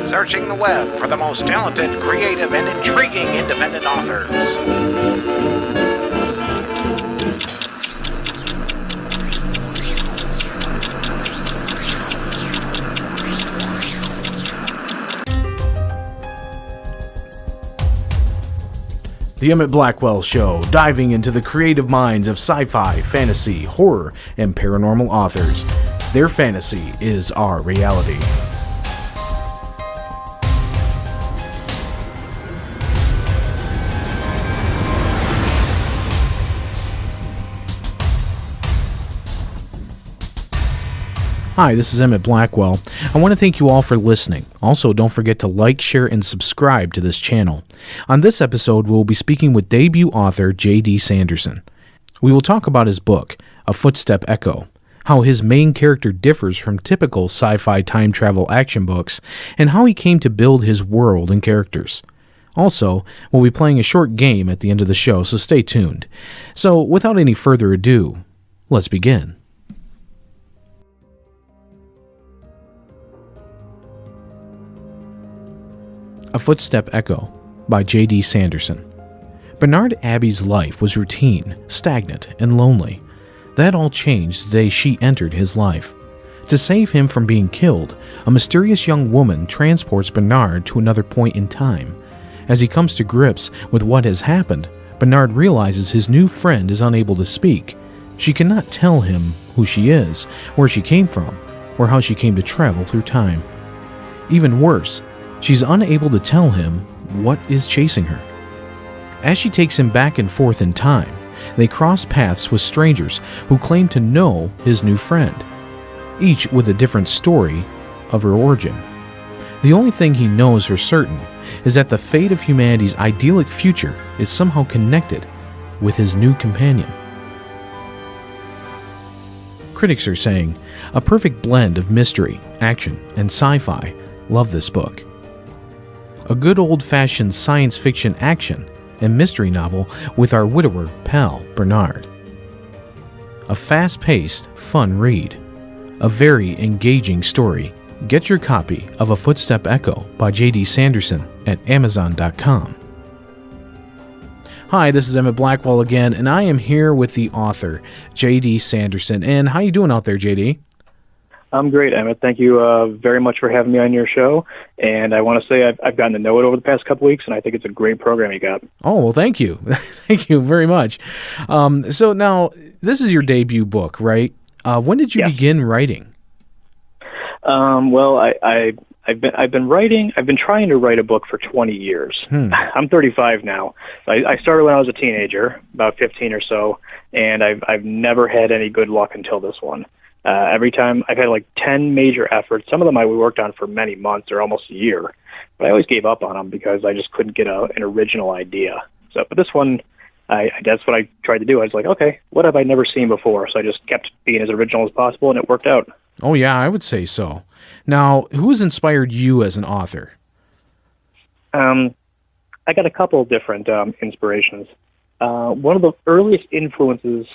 Searching the web for the most talented, creative, and intriguing independent authors. The Emit Blackwell Show, diving into the creative minds of sci-fi, fantasy, horror, and paranormal authors. Their fantasy is our reality. Hi, this is Emit Blackwell. I want to thank you all for listening. Also, don't forget to like, share, and subscribe to this channel. On this episode, we will be speaking with debut author J.D. Sanderson. We will talk about his book, A Footstep Echo, how his main character differs from typical sci-fi time travel action books, and how he came to build his world and characters. Also, we'll be playing a short game at the end of the show, so stay tuned. So, without any further ado, let's begin. A Footstep Echo by J.D. Sanderson. Bernard Abbey's life was routine, stagnant, and lonely. That all changed the day she entered his life. To save him from being killed, a mysterious young woman transports Bernard to another point in time. As he comes to grips with what has happened, Bernard realizes his new friend is unable to speak. She cannot tell him who she is, where she came from, or how she came to travel through time. Even worse, she's unable to tell him what is chasing her. As she takes him back and forth in time, they cross paths with strangers who claim to know his new friend, each with a different story of her origin. The only thing he knows for certain is that the fate of humanity's idyllic future is somehow connected with his new companion. Critics are saying, a perfect blend of mystery, action, and sci-fi. Love this book. A good old-fashioned science fiction action and mystery novel with our widower pal, Bernard. A fast-paced, fun read. A very engaging story. Get your copy of A Footstep Echo by J.D. Sanderson at Amazon.com. Hi, this is Emit Blackwell again, and I am here with the author, J.D. Sanderson. And how you doing out there, J.D.? I'm great, Emit. Thank you very much for having me on your show. And I want to say I've gotten to know it over the past couple weeks, and I think it's a great program you got. Oh, well, thank you. Thank you very much. So now, this is your debut book, right? When did you begin writing? Well, I've been trying to write a book for 20 years. I'm 35 now. I started when I was a teenager, about 15 or so, and I've never had any good luck until this one. Every time I've had like 10 major efforts. Some of them I worked on for many months or almost a year, but I always gave up on them because I just couldn't get an original idea. So, but this one, that's what I tried to do. I was like, okay, what have I never seen before? So I just kept being as original as possible, and it worked out. Oh yeah, I would say so. Now, who's inspired you as an author? I got a couple of different inspirations. One of the earliest influences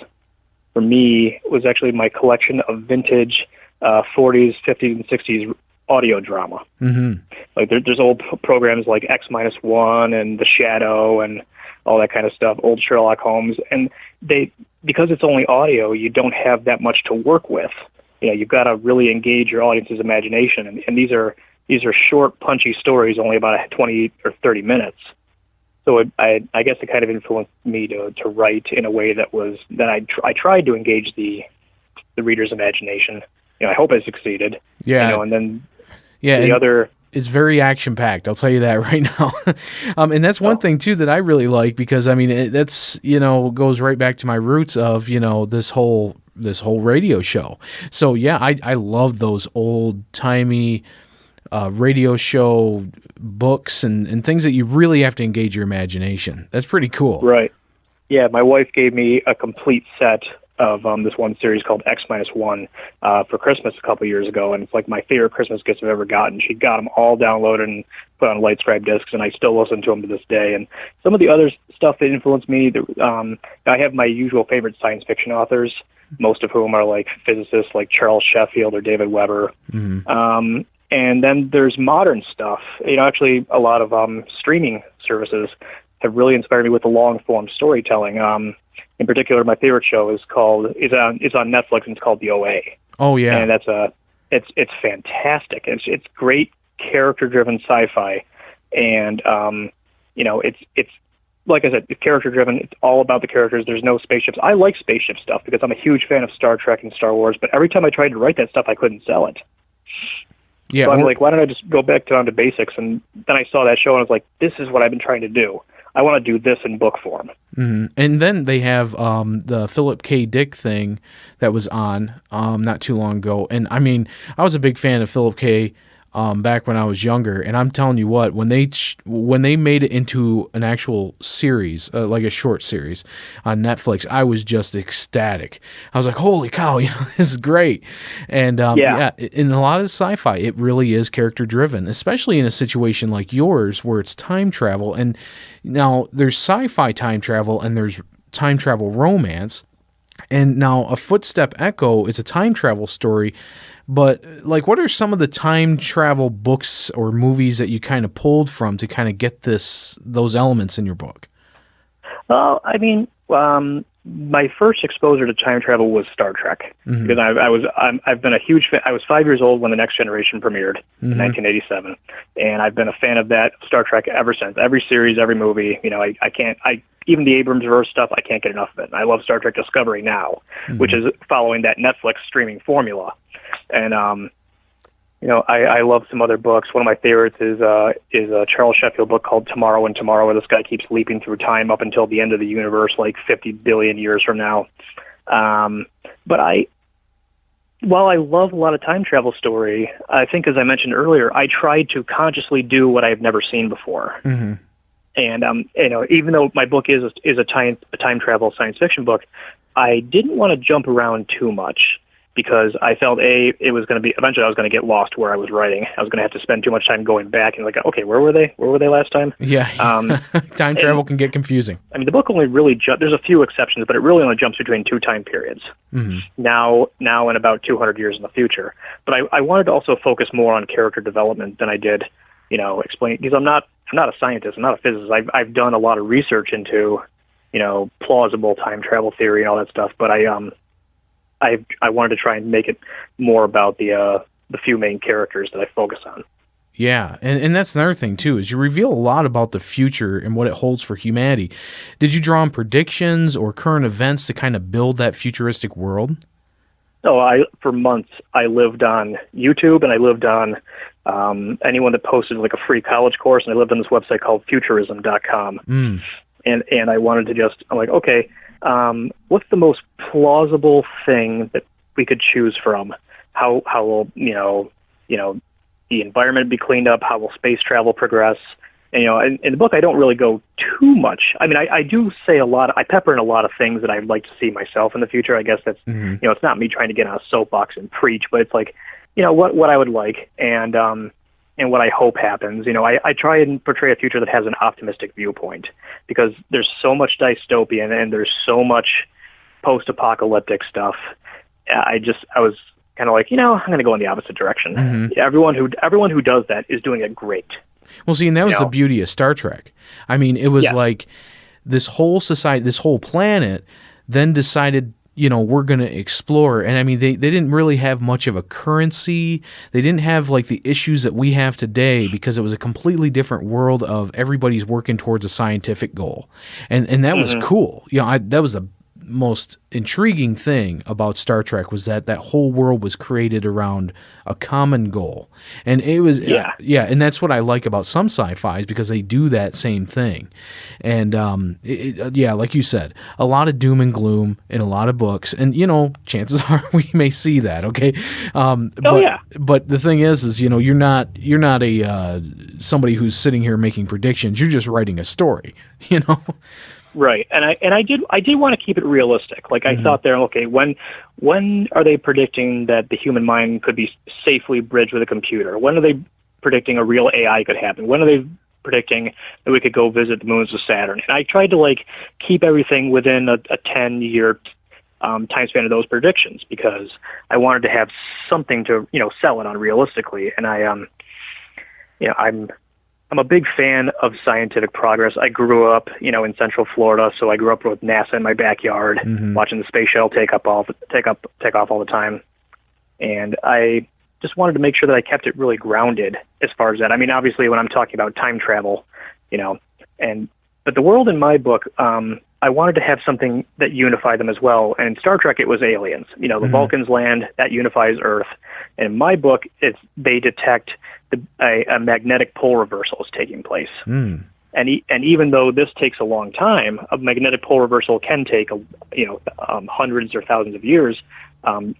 for me was actually my collection of vintage 40s, 50s, and 60s audio drama. Mm-hmm. Like there's old programs like X-1 and The Shadow and all that kind of stuff, old Sherlock Holmes. And because it's only audio, you don't have that much to work with. You know, you've got to really engage your audience's imagination. And these are short, punchy stories, only about 20 or 30 minutes. So I guess it kind of influenced me to write in a way that I tried to engage the reader's imagination. You know, I hope I succeeded. Yeah. You know, and then it's very action-packed, I'll tell you that right now. And that's one thing, too, that I really like because, I mean, that's, goes right back to my roots of, this whole radio show. So, yeah, I love those old-timey radio show books and things that you really have to engage your imagination. That's pretty cool. Right. Yeah, my wife gave me a complete set of this one series called X-1 for Christmas a couple years ago, and it's like my favorite Christmas gifts I've ever gotten. She got them all downloaded and put on light scribe discs, and I still listen to them to this day. And some of the other stuff that influenced me, I have my usual favorite science fiction authors, most of whom are like physicists like Charles Sheffield or David Weber. Mm-hmm. And then there's modern stuff. Actually, a lot of streaming services have really inspired me with the long form storytelling. In particular, my favorite show is on Netflix, and it's called The OA. Oh yeah, and it's fantastic. It's great character driven sci-fi, and it's like I said, it's character driven. It's all about the characters. There's no spaceships. I like spaceship stuff because I'm a huge fan of Star Trek and Star Wars. But every time I tried to write that stuff, I couldn't sell it. Yeah, so I'm like, why don't I just go back down to basics? And then I saw that show, and I was like, this is what I've been trying to do. I want to do this in book form. Mm-hmm. And then they have the Philip K. Dick thing that was on not too long ago. And I mean, I was a big fan of Philip K. Back when I was younger, and I'm telling you what, when they made it into an actual series, like a short series on Netflix, I was just ecstatic. I was like, "Holy cow, this is great!" And in a lot of sci-fi, it really is character driven, especially in a situation like yours where it's time travel. And now there's sci-fi time travel, and there's time travel romance. And now A Footstep Echo is a time travel story. But, like, what are some of the time travel books or movies that you kind of pulled from to kind of get those elements in your book? Well, I mean, my first exposure to time travel was Star Trek, because I've been a huge fan. I was 5 years old when The Next Generation premiered in 1987, and I've been a fan of that Star Trek ever since. Every series, every movie, even the Abrams-verse stuff, I can't get enough of it. And I love Star Trek Discovery now, which is following that Netflix streaming formula. And I love some other books. One of my favorites is a Charles Sheffield book called Tomorrow and Tomorrow, where this guy keeps leaping through time up until the end of the universe, like 50 billion years from now. But while I love a lot of time travel story, I think, as I mentioned earlier, I tried to consciously do what I've never seen before. Mm-hmm. And even though my book is a time travel science fiction book, I didn't want to jump around too much, because I felt it was going to be, eventually I was going to get lost where I was writing. I was going to have to spend too much time going back and like, okay, where were they? Where were they last time? Yeah. Time travel can get confusing. I mean, the book only really there's a few exceptions, but it really only jumps between two time periods. Mm-hmm. Now and about 200 years in the future. But I wanted to also focus more on character development than I did, explain, because I'm not a scientist, I'm not a physicist. I've done a lot of research into, plausible time travel theory and all that stuff, but I wanted to try and make it more about the few main characters that I focus on. Yeah, and that's another thing, too, is you reveal a lot about the future and what it holds for humanity. Did you draw on predictions or current events to kind of build that futuristic world? No, for months, I lived on YouTube, and I lived on anyone that posted like a free college course, and I lived on this website called futurism.com. Mm. And I wanted to I'm like, okay, what's the most plausible thing that we could choose from? How will the environment be cleaned up? How will space travel progress? And in the book, I don't really go too much. I mean, I do say a lot. I pepper in a lot of things that I'd like to see myself in the future. I guess that's it's not me trying to get on a soapbox and preach, but it's like what I would like and what I hope happens. I try and portray a future that has an optimistic viewpoint, because there's so much dystopian and there's so much post-apocalyptic stuff. I was kind of like, I'm going to go in the opposite direction. Mm-hmm. Everyone who does that is doing it great. Well, see, and that was the beauty of Star Trek. I mean, it was like this whole society, this whole planet then decided, we're going to explore. And I mean, they didn't really have much of a currency. They didn't have like the issues that we have today, because it was a completely different world of everybody's working towards a scientific goal. And that was cool. That was the most intriguing thing about Star Trek, was that whole world was created around a common goal. And it was, and that's what I like about some sci-fis, because they do that same thing. And, like you said, a lot of doom and gloom in a lot of books. And, chances are we may see that, okay? But the thing is, you're not a somebody who's sitting here making predictions. You're just writing a story, Right, and I did want to keep it realistic. Like I thought there, okay, when are they predicting that the human mind could be safely bridged with a computer? When are they predicting a real AI could happen? When are they predicting that we could go visit the moons of Saturn? And I tried to keep everything within a 10-year time span of those predictions, because I wanted to have something to, sell it on realistically. And I'm a big fan of scientific progress. I grew up, in Central Florida, so I grew up with NASA in my backyard, watching the space shuttle take off all the time. And I just wanted to make sure that I kept it really grounded as far as that. I mean, obviously, when I'm talking about time travel, but the world in my book, I wanted to have something that unified them as well. And in Star Trek, it was aliens. The Vulcans land, that unifies Earth. And in my book, they detect a magnetic pole reversal is taking place. And even though this takes a long time, a magnetic pole reversal can take hundreds or thousands of years.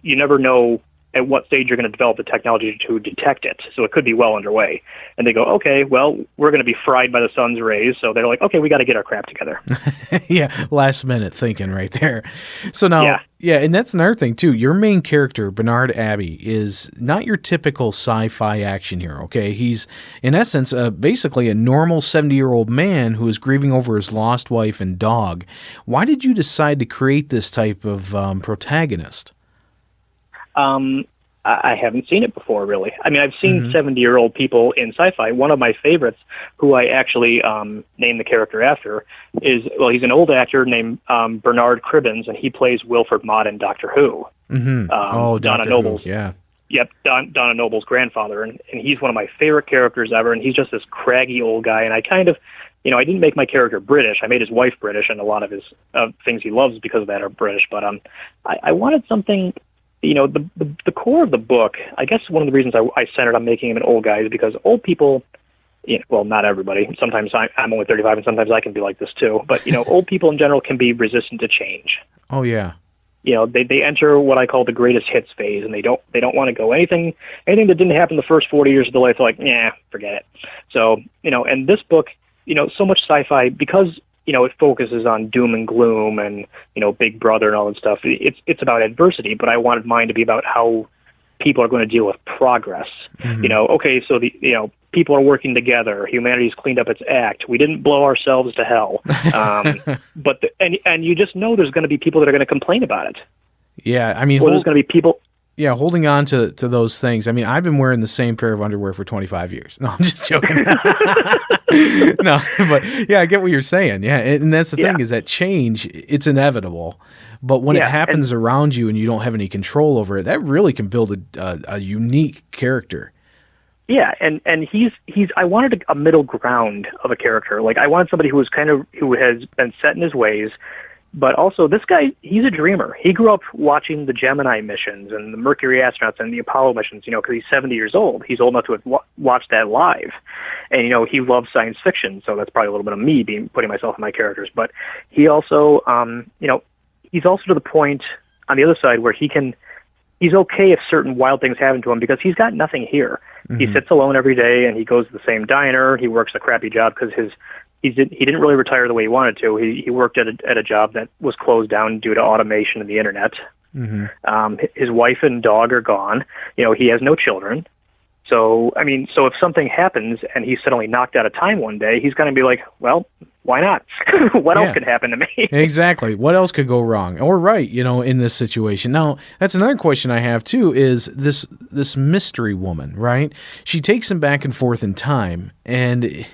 You never know at what stage you're going to develop the technology to detect it. So it could be well underway. And they go, okay, well, we're going to be fried by the sun's rays. So they're like, okay, we got to get our crap together. Yeah, last minute thinking right there. So now, yeah, and that's another thing too. Your main character, Bernard Abbey, is not your typical sci-fi action hero, okay? He's, in essence, basically a normal 70-year-old man who is grieving over his lost wife and dog. Why did you decide to create this type of protagonist? I haven't seen it before, really. I mean, I've seen 70-year-old people in sci-fi. One of my favorites, who I actually named the character after, he's an old actor named Bernard Cribbins, and he plays Wilford Mott in Doctor Who. Donna Dr. Noble's. Who, yeah. Yep, Donna Noble's grandfather, and he's one of my favorite characters ever, and he's just this craggy old guy, and I kind of, I didn't make my character British. I made his wife British, and a lot of his things he loves because of that are British, but I wanted something... the core of the book, I guess one of the reasons I centered on making him an old guy is because old people, well, not everybody. Sometimes I'm only 35, and sometimes I can be like this too. But, old people in general can be resistant to change. Oh, yeah. They enter what I call the greatest hits phase, and they don't want to go anything that didn't happen the first 40 years of their life. They're like, yeah, forget it. So, and this book, so much sci-fi, because it focuses on doom and gloom and, Big Brother and all that stuff. It's about adversity, but I wanted mine to be about how people are going to deal with progress. Okay, so people are working together. Humanity's cleaned up its act. We didn't blow ourselves to hell. But you just know there's going to be people that are going to complain about it. Yeah, I mean, there's going to be people. Yeah, holding on to those things. I mean, I've been wearing the same pair of underwear for 25 years. No, I'm just joking. No, but yeah, I get what you're saying. Yeah, and that's the thing is that change, it's inevitable. But when it happens around you and you don't have any control over it, that really can build a unique character. Yeah, and he's I wanted a middle ground of a character. Like, I wanted somebody who has been set in his ways. But also, this guy, he's a dreamer. He grew up watching the Gemini missions and the Mercury astronauts and the Apollo missions, because he's 70 years old. He's old enough to have watched that live. And, he loves science fiction, so that's probably a little bit of me putting myself in my characters. But he also, he's also to the point on the other side where he's okay if certain wild things happen to him because he's got nothing here. He sits alone every day, and he goes to the same diner. He works a crappy job because he didn't really retire the way he wanted to. He worked at a job that was closed down due to automation and the internet. His wife and dog are gone. He has no children. So, so if something happens and he's suddenly knocked out of time one day, he's going to be like, well, why not? What else could happen to me? Exactly. What else could go wrong or right, in this situation? Now, that's another question I have, too, is this mystery woman, right? She takes him back and forth in time, and,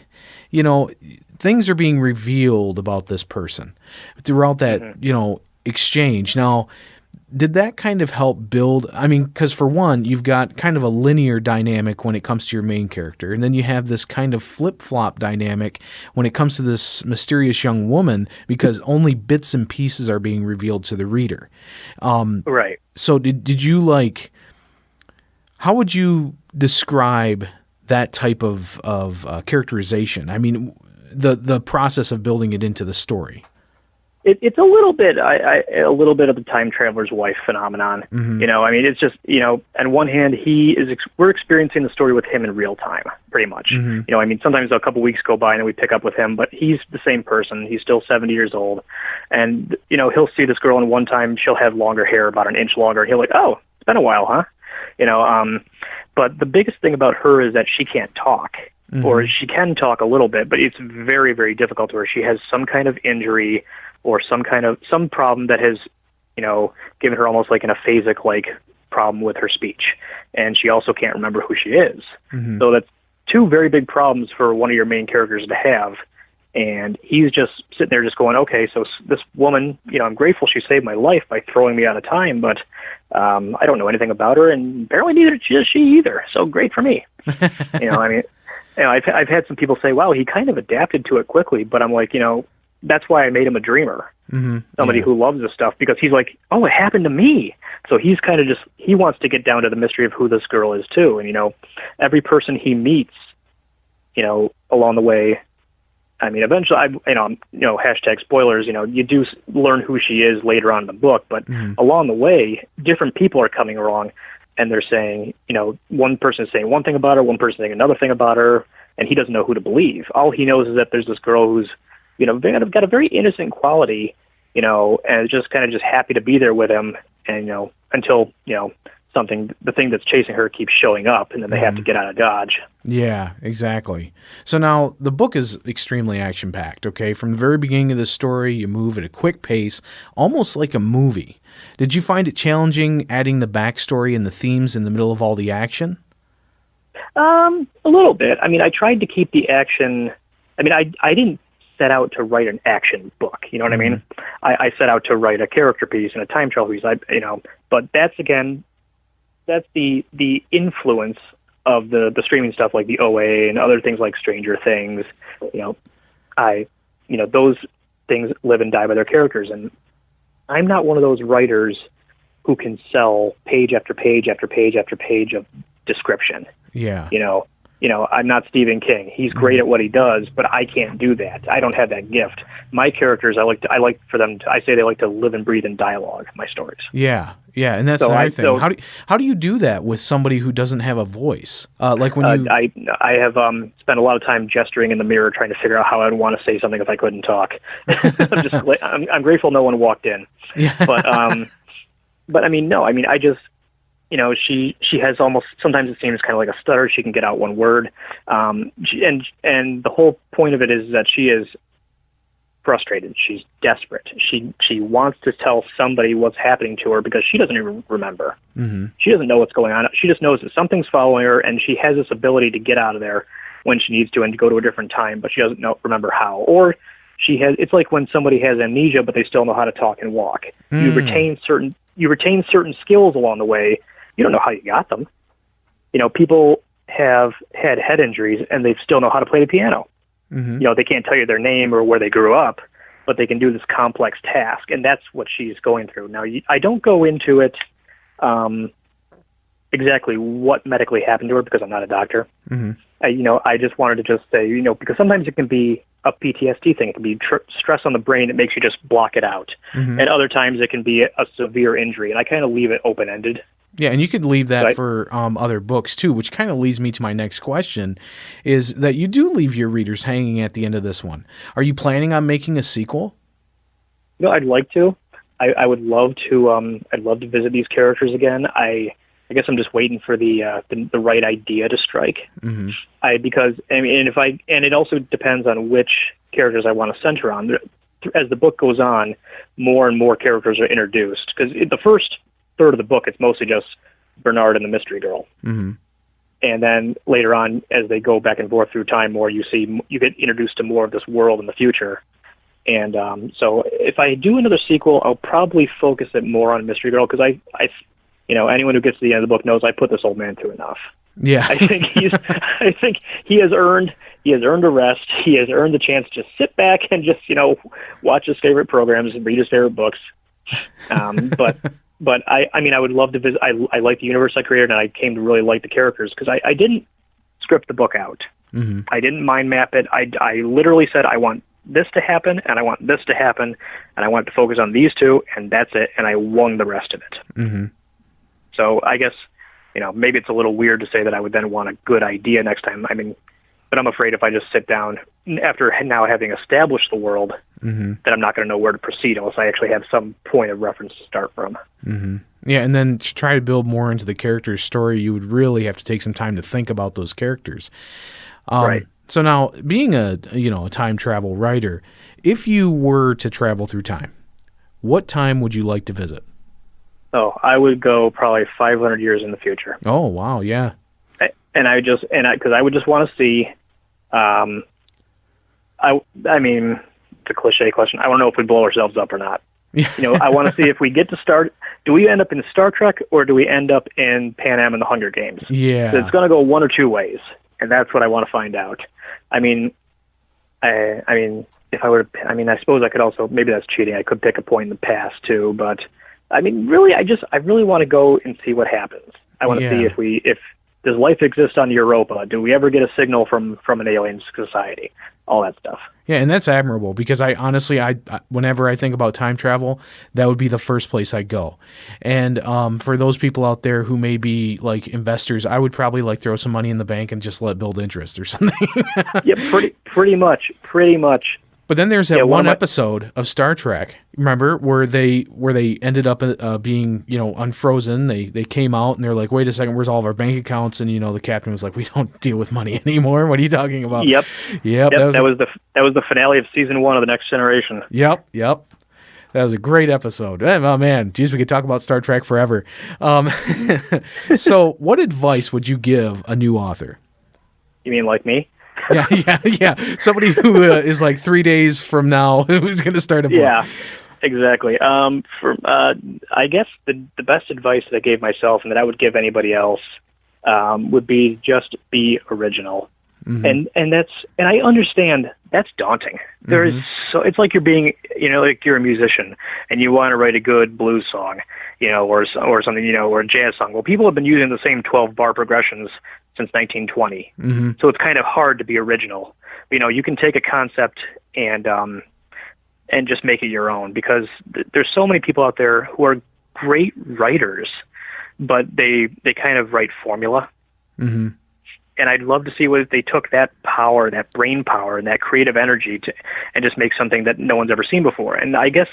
things are being revealed about this person throughout that, exchange. Now, did that kind of help build, because for one, you've got kind of a linear dynamic when it comes to your main character, and then you have this kind of flip-flop dynamic when it comes to this mysterious young woman, because only bits and pieces are being revealed to the reader. Right. So did you how would you describe that type of characterization? The process of building it into the story. It's a little bit a little bit of the time traveler's wife phenomenon. It's just on one hand we're experiencing the story with him in real time, pretty much. Sometimes a couple weeks go by and then we pick up with him, but he's the same person. He's still 70 years old, and he'll see this girl, and one time she'll have longer hair, about an inch longer, and he'll like, oh, it's been a while, huh? But the biggest thing about her is that she can't talk. Or she can talk a little bit, but it's very, very difficult to her. She has some kind of injury or some problem that has giving her almost like an aphasic like problem with her speech, and she also can't remember who she is. Mm-hmm. So that's two very big problems for one of your main characters to have. And he's just sitting there just going, okay, so this woman, I'm grateful she saved my life by throwing me out of time, but I don't know anything about her, and apparently neither does she either. So great for me. I've had some people say, wow, he kind of adapted to it quickly, but I'm like, that's why I made him a dreamer. Mm-hmm. Somebody who loves this stuff, because he's like, oh, it happened to me. So he's kind of he wants to get down to the mystery of who this girl is too. And, every person he meets, along the way, I mean, eventually, hashtag spoilers, you do learn who she is later on in the book, but along the way, different people are coming along, and they're saying, one person is saying one thing about her, one person saying another thing about her, and he doesn't know who to believe. All he knows is that there's this girl who's, got a very innocent quality, and just kind of just happy to be there with him, and, until, the thing that's chasing her keeps showing up, and then they have to get out of Dodge. Yeah, exactly. So now the book is extremely action-packed, okay? From the very beginning of the story, you move at a quick pace, almost like a movie. Did you find it challenging adding the backstory and the themes in the middle of all the action? A little bit. I mean, I tried to keep the action... I mean, I didn't set out to write an action book, you know what I mean? I set out to write a character piece and a time travel piece, but that's the influence of the streaming stuff like the OA and other things like Stranger Things. Those things live and die by their characters, and I'm not one of those writers who can sell page after page after page after page of description. Yeah. I'm not Stephen King. He's great at what he does, but I can't do that. I don't have that gift. My characters, I say they like to live and breathe in dialogue, my stories. Yeah. Yeah, and that's another thing. How do you do that with somebody who doesn't have a voice? Like when you... I have spent a lot of time gesturing in the mirror trying to figure out how I'd want to say something if I couldn't talk. I'm grateful no one walked in. Yeah. But I mean, no. I mean, I just... she has almost, sometimes it seems kind of like a stutter. She can get out one word. And the whole point of it is that she is frustrated. She's desperate. She wants to tell somebody what's happening to her because she doesn't even remember. Mm-hmm. She doesn't know what's going on. She just knows that something's following her, and she has this ability to get out of there when she needs to and to go to a different time, but she doesn't remember how. Or it's like when somebody has amnesia, but they still know how to talk and walk. You retain certain skills along the way. You don't know how you got them. People have had head injuries and they still know how to play the piano. Mm-hmm. They can't tell you their name or where they grew up, but they can do this complex task, and that's what she's going through. Now, I don't go into it exactly what medically happened to her because I'm not a doctor. Mm-hmm. I just wanted to just say, because sometimes it can be a PTSD thing. It can be stress on the brain that makes you just block it out. Mm-hmm. And other times it can be a severe injury, and I kind of leave it open-ended. Yeah, and you could leave that for other books, too, which kind of leads me to my next question, is that you do leave your readers hanging at the end of this one. Are you planning on making a sequel? No, I'd like to. I would love to. I'd love to visit these characters again. I guess I'm just waiting for the right idea to strike. Mm-hmm. And it also depends on which characters I want to center on. As the book goes on, more and more characters are introduced, because the first third of the book, it's mostly just Bernard and the mystery girl. Mm-hmm. And then later on, as they go back and forth through time more, you get introduced to more of this world in the future. And so if I do another sequel, I'll probably focus it more on mystery girl, because anyone who gets to the end of the book knows I put this old man through enough. Yeah. I think he has earned a rest. He has earned the chance to sit back and just, watch his favorite programs and read his favorite books. But I would love to visit. I like the universe I created, and I came to really like the characters, because I didn't script the book out. Mm-hmm. I didn't mind map it. I literally said, I want this to happen, and I want this to happen, and I want to focus on these two, and that's it, and I won the rest of it. Mm-hmm. So I guess, maybe it's a little weird to say that I would then want a good idea next time. But I'm afraid if I just sit down after now having established the world, mm-hmm. that I'm not going to know where to proceed unless I actually have some point of reference to start from. Mm-hmm. Yeah, and then to try to build more into the character's story, you would really have to take some time to think about those characters. Right. So now, being a time travel writer, if you were to travel through time, what time would you like to visit? Oh, I would go probably 500 years in the future. Oh, wow, yeah. Because I would just want to see, I mean, it's a cliche question. I don't know if we blow ourselves up or not. I want to see if we get to start. Do we end up in Star Trek or do we end up in Pan Am and the Hunger Games? Yeah. So it's going to go one or two ways, and that's what I want to find out. I mean, if I were to, I suppose I could also, maybe that's cheating. I could pick a point in the past too, but I mean, really, I really want to go and see what happens. I want to see if does life exist on Europa? Do we ever get a signal from an alien society? All that stuff. Yeah, and that's admirable because I honestly, whenever I think about time travel, that would be the first place I go. And for those people out there who may be like investors, I would probably like throw some money in the bank and just let build interest or something. Yeah, pretty much. But then there's that one episode of Star Trek, remember, where they ended up being, unfrozen. They came out and they're like, wait a second, where's all of our bank accounts? And the captain was like, we don't deal with money anymore. What are you talking about? Yep. That was the finale of season 1 of The Next Generation. Yep. That was a great episode. Oh man, geez, we could talk about Star Trek forever. So, what advice would you give a new author? You mean like me? Yeah. Somebody who is like 3 days from now who's going to start a book. Yeah, exactly. I guess the best advice that I gave myself and that I would give anybody else would be just be original. Mm-hmm. And I understand that's daunting. It's like you're being, like you're a musician and you want to write a good blues song, or something, or a jazz song. Well, people have been using the same 12 bar progressions since 1920. Mm-hmm. So it's kind of hard to be original. You can take a concept and just make it your own, because there's so many people out there who are great writers, but they kind of write formula. Mm-hmm. And I'd love to see what if they took that power, that brain power, and that creative energy and just make something that no one's ever seen before. And I guess,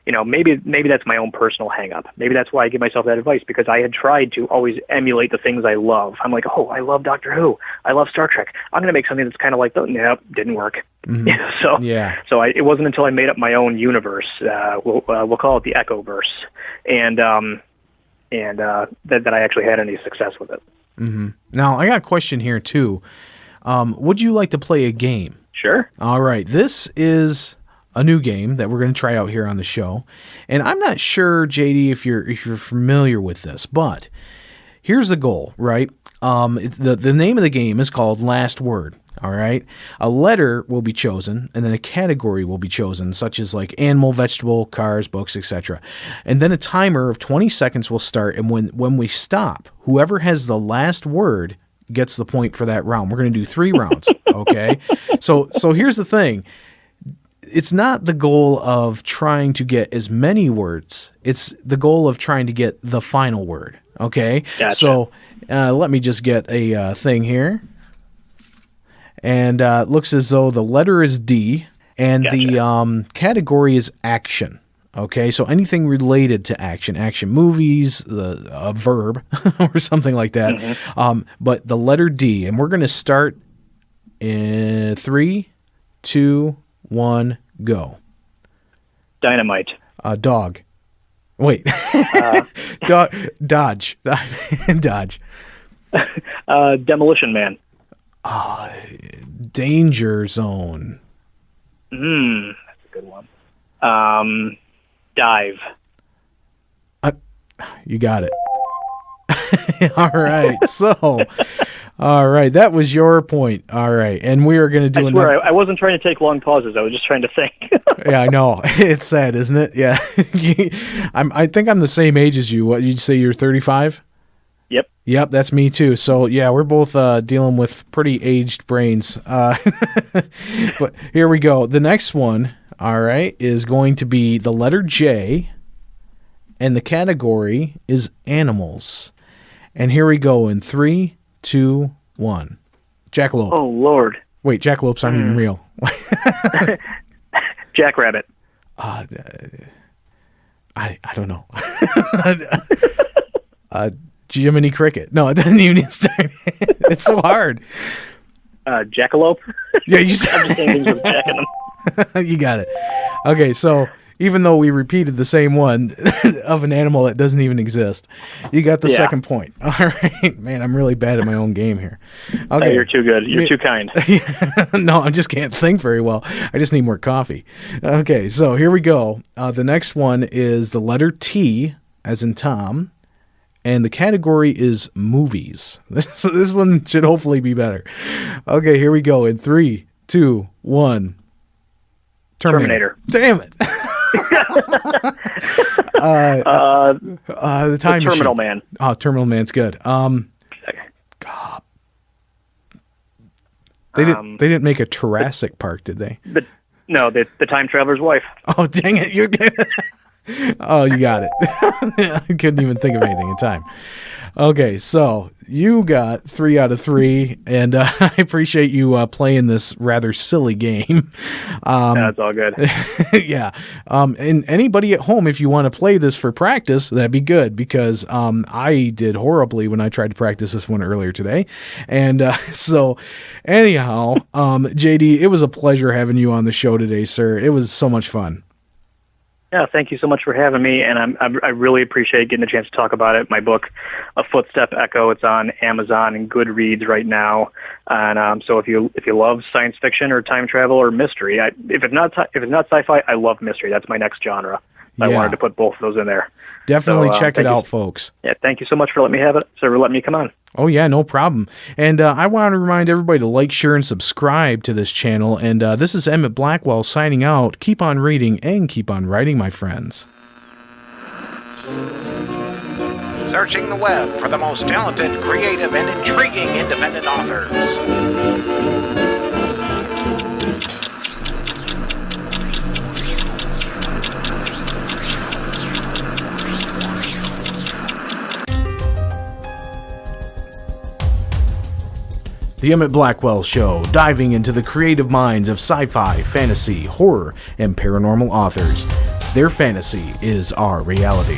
maybe that's my own personal hang-up. Maybe that's why I give myself that advice, because I had tried to always emulate the things I love. I'm like, oh, I love Doctor Who. I love Star Trek. I'm going to make something that's kind of like that. Nope, didn't work. Mm-hmm. So it wasn't until I made up my own universe. We'll call it the Echoverse, and that I actually had any success with it. Mm-hmm. Now, I got a question here, too. Would you like to play a game? Sure. All right. This is a new game that we're going to try out here on the show. And I'm not sure, JD, if you're familiar with this, but here's the goal, right? The name of the game is called Last Word. All right. A letter will be chosen, and then a category will be chosen, such as like animal, vegetable, cars, books, etc. And then a timer of 20 seconds will start, and when we stop, whoever has the last word gets the point for that round. We're going to do 3 rounds, okay? So here's the thing. It's not the goal of trying to get as many words. It's the goal of trying to get the final word, okay? Gotcha. So let me just get a thing here. And it looks as though the letter is D, and Gotcha. The category is action. Okay, so anything related to action movies, a verb, or something like that. Mm-hmm. But the letter D, and we're going to start in 3, 2, 1, go. Dynamite. Dog. Wait. Dodge. Dodge. Demolition Man. Danger zone. That's a good one. Dive. You got it. All right. All right. That was your point. All right. And we are going to do another. I wasn't trying to take long pauses. I was just trying to think. Yeah, I know. It's sad, isn't it? Yeah. I think I'm the same age as you. What, you'd say you're 35? Yep, that's me too. So, yeah, we're both dealing with pretty aged brains. But here we go. The next one, all right, is going to be the letter J, and the category is animals. And here we go in 3, 2, 1. Jackalope. Oh, Lord. Wait, jackalopes aren't even real. Jackrabbit. I don't know. Jiminy Cricket. No, it doesn't even start. It's so hard. Jackalope. Yeah, you said. I'm just saying things with jack in them. You got it. Okay, so even though we repeated the same one of an animal that doesn't even exist. You got the second point. All right, man, I'm really bad at my own game here. Okay, you're too good. You're too kind. No, I just can't think very well. I just need more coffee. Okay, so here we go. The next one is the letter T, as in Tom, and the category is movies. This one should hopefully be better. Okay, here we go. In 3, 2, 1. Terminator. Damn it. The Time Machine. Terminal Man. Oh, Terminal Man's good. God. They didn't make a Jurassic Park, did they? But no, the Time Traveler's Wife. Oh, dang it. Oh, you got it. I couldn't even think of anything in time. Okay, so you got 3 out of 3, and I appreciate you playing this rather silly game. That's all good. Yeah. And anybody at home, if you want to play this for practice, that'd be good, because I did horribly when I tried to practice this one earlier today. And so anyhow, JD, it was a pleasure having you on the show today, sir. It was so much fun. Yeah, thank you so much for having me, and I really appreciate getting a chance to talk about it. My book, A Footstep Echo, it's on Amazon and Goodreads right now. And so if you love science fiction or time travel or mystery, if it's not sci-fi, I love mystery. That's my next genre. I wanted to put both of those in there. Definitely check it out, folks. Yeah, thank you so much for letting me have it. So for letting me come on. Oh, yeah, no problem. And I want to remind everybody to like, share, and subscribe to this channel. And this is Emit Blackwell signing out. Keep on reading and keep on writing, my friends. Searching the web for the most talented, creative, and intriguing independent authors. The Emit Blackwell Show, diving into the creative minds of sci-fi, fantasy, horror, and paranormal authors. Their fantasy is our reality.